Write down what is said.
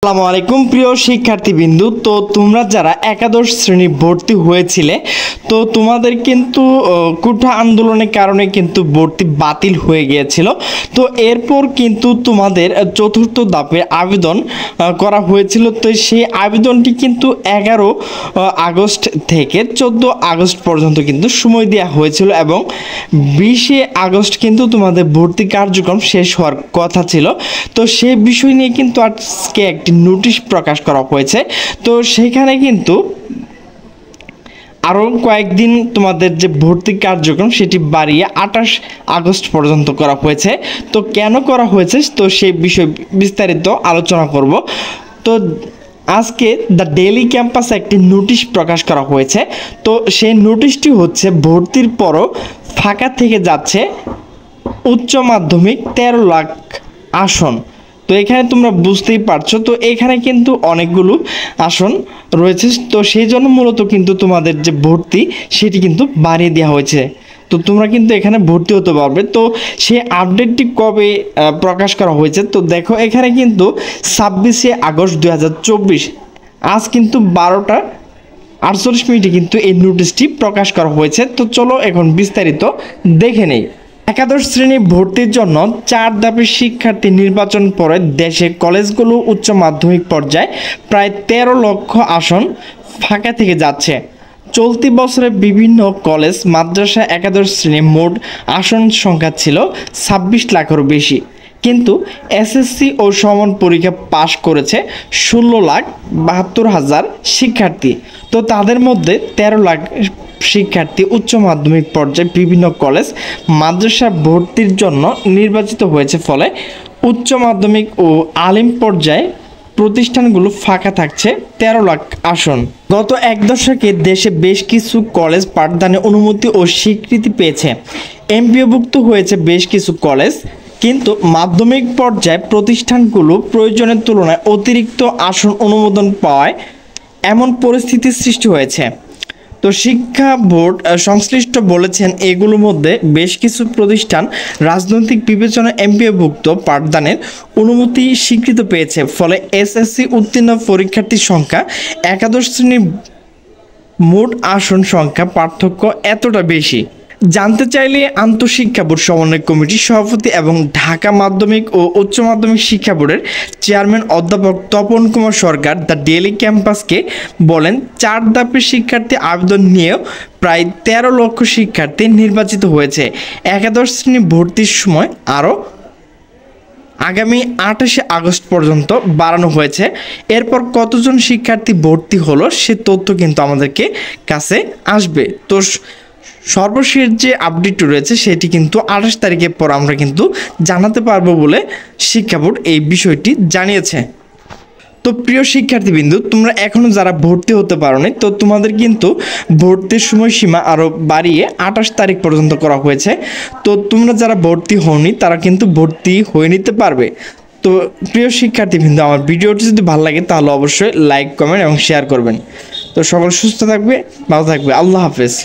আসসালামু আলাইকুম প্রিয় শিক্ষার্থীবৃন্দু। তো তোমরা যারা একাদশ শ্রেণী ভর্তি হয়েছিলে, তো তোমাদের কিন্তু কোটা আন্দোলনের কারণে কিন্তু ভর্তি বাতিল হয়ে গিয়েছিল। তো এরপর কিন্তু তোমাদের চতুর্থ ধাপে আবেদন করা হয়েছিল। তো সেই আবেদনটি কিন্তু 11 আগস্ট থেকে 14 আগস্ট পর্যন্ত কিন্তু সময় দেওয়া হয়েছিল এবং 20 আগস্ট কিন্তু তোমাদের ভর্তি কার্যক্রম শেষ হওয়ার কথা ছিল। তো সেই বিষয় নিয়ে কিন্তু আজকে একটি নোটিশ প্রকাশ করা হয়েছে। তো সেখানে কিন্তু আরও কয়েকদিন তোমাদের যে ভর্তি কার্যক্রম সেটি বাড়িয়ে 28 আগস্ট পর্যন্ত করা হয়েছে। তো কেন করা হয়েছে তো সেই বিষয়ে বিস্তারিত আলোচনা করব। তো আজকে দ্য ডেইলি ক্যাম্পাসে একটি নোটিশ প্রকাশ করা হয়েছে। তো সেই নোটিশটি হচ্ছে ভর্তির পরও ফাঁকা থেকে যাচ্ছে উচ্চ মাধ্যমিক 13 লাখ আসন। তো এখানে তোমরা বুঝতেই পারছো, তো এখানে কিন্তু অনেকগুলো আসন রয়েছে। তো সেই জন্য মূলত কিন্তু তোমাদের যে ভর্তি সেটি কিন্তু বাড়িয়ে দেওয়া হয়েছে। তো তোমরা কিন্তু এখানে ভর্তি হতে পারবে। তো সেই আপডেটটি কবে প্রকাশ করা হয়েছে তো দেখো, এখানে কিন্তু 26 আগস্ট 2024 আজ কিন্তু 12টা 48 মিনিটে কিন্তু এই নোটিশটি প্রকাশ করা হয়েছে। তো চলো এখন বিস্তারিত দেখে নেই। একাদশ শ্রেণী ভর্তির জন্য 4 ধাপের শিক্ষার্থী নির্বাচন পরে দেশে কলেজগুলো উচ্চ মাধ্যমিক পর্যায়ে প্রায় 13 লক্ষ আসন ফাঁকা থেকে যাচ্ছে। চলতি বছরে বিভিন্ন কলেজ মাদ্রাসা একাদশ শ্রেণী মোট আসন সংখ্যা ছিল 26 লাখেরও বেশি, কিন্তু এসএসসি ও সমান পরীক্ষা পাশ করেছে 16,72,000 শিক্ষার্থী। তো তাদের মধ্যে 13 লাখ শিক্ষার্থী উচ্চ মাধ্যমিক পর্যায়ে বিভিন্ন কলেজ মাদ্রাসা ভর্তির জন্য নির্বাচিত হয়েছে। ফলে উচ্চ মাধ্যমিক ও আলিম পর্যায়ে প্রতিষ্ঠানগুলো ফাঁকা থাকছে 13 লাখ আসন। গত এক দশকে দেশে বেশ কিছু কলেজ পাঠদানের অনুমতি ও স্বীকৃতি পেয়েছে। এমপিওভুক্ত হয়েছে বেশ কিছু কলেজ, কিন্তু মাধ্যমিক পর্যায়ে প্রতিষ্ঠানগুলো প্রয়োজনের তুলনায় অতিরিক্ত আসন অনুমোদন পাওয়ায় এমন পরিস্থিতির সৃষ্টি হয়েছে। তো শিক্ষা বোর্ড সংশ্লিষ্ট বলেছেন, এগুলোর মধ্যে বেশ কিছু প্রতিষ্ঠান রাজনৈতিক বিবেচনা এমপিওভুক্ত পাঠদানের অনুমতি স্বীকৃত পেয়েছে। ফলে এসএসসি উত্তীর্ণ পরীক্ষার্থীর সংখ্যা একাদশ শ্রেণীর মোট আসন সংখ্যা পার্থক্য এতটা বেশি। জানতে চাইলে আন্তঃশিক্ষা বোর্ড সমন্বয় কমিটির সভাপতি এবং ঢাকা মাধ্যমিক ও উচ্চ মাধ্যমিক শিক্ষা বোর্ডের চেয়ারম্যান অধ্যাপক তপন কুমার সরকার দ্য ডেইলি ক্যাম্পাসকে বলেন, 4 ধাপের শিক্ষার্থী আবেদন নিয়েও প্রায় 13 লক্ষ শিক্ষার্থী নির্বাচিত হয়েছে। একাদশ শ্রেণী ভর্তির সময় আরও আগামী 28 আগস্ট পর্যন্ত বাড়ানো হয়েছে। এরপর কতজন শিক্ষার্থী ভর্তি হলো সে তথ্য কিন্তু আমাদেরকে কাছে আসবে। তো সর্বশেষ যে আপডেট রয়েছে সেটি কিন্তু 28 তারিখের পর আমরা কিন্তু জানাতে পারবো বলে শিক্ষা বোর্ড এই বিষয়টি জানিয়েছে। তো প্রিয় শিক্ষার্থীবৃন্দু, তোমরা এখনও যারা ভর্তি হতে পারোনি, তো তোমাদের কিন্তু ভর্তির সময়সীমা আরও বাড়িয়ে 28 তারিখ পর্যন্ত করা হয়েছে। তো তোমরা যারা ভর্তি হওনি তারা কিন্তু ভর্তি হয়ে নিতে পারবে। তো প্রিয় শিক্ষার্থীবৃন্দু, আমার ভিডিওটি যদি ভালো লাগে তাহলে অবশ্যই লাইক, কমেন্ট এবং শেয়ার করবেন। তো সকল সুস্থ থাকবে, ভালো থাকবে। আল্লাহ হাফেজ।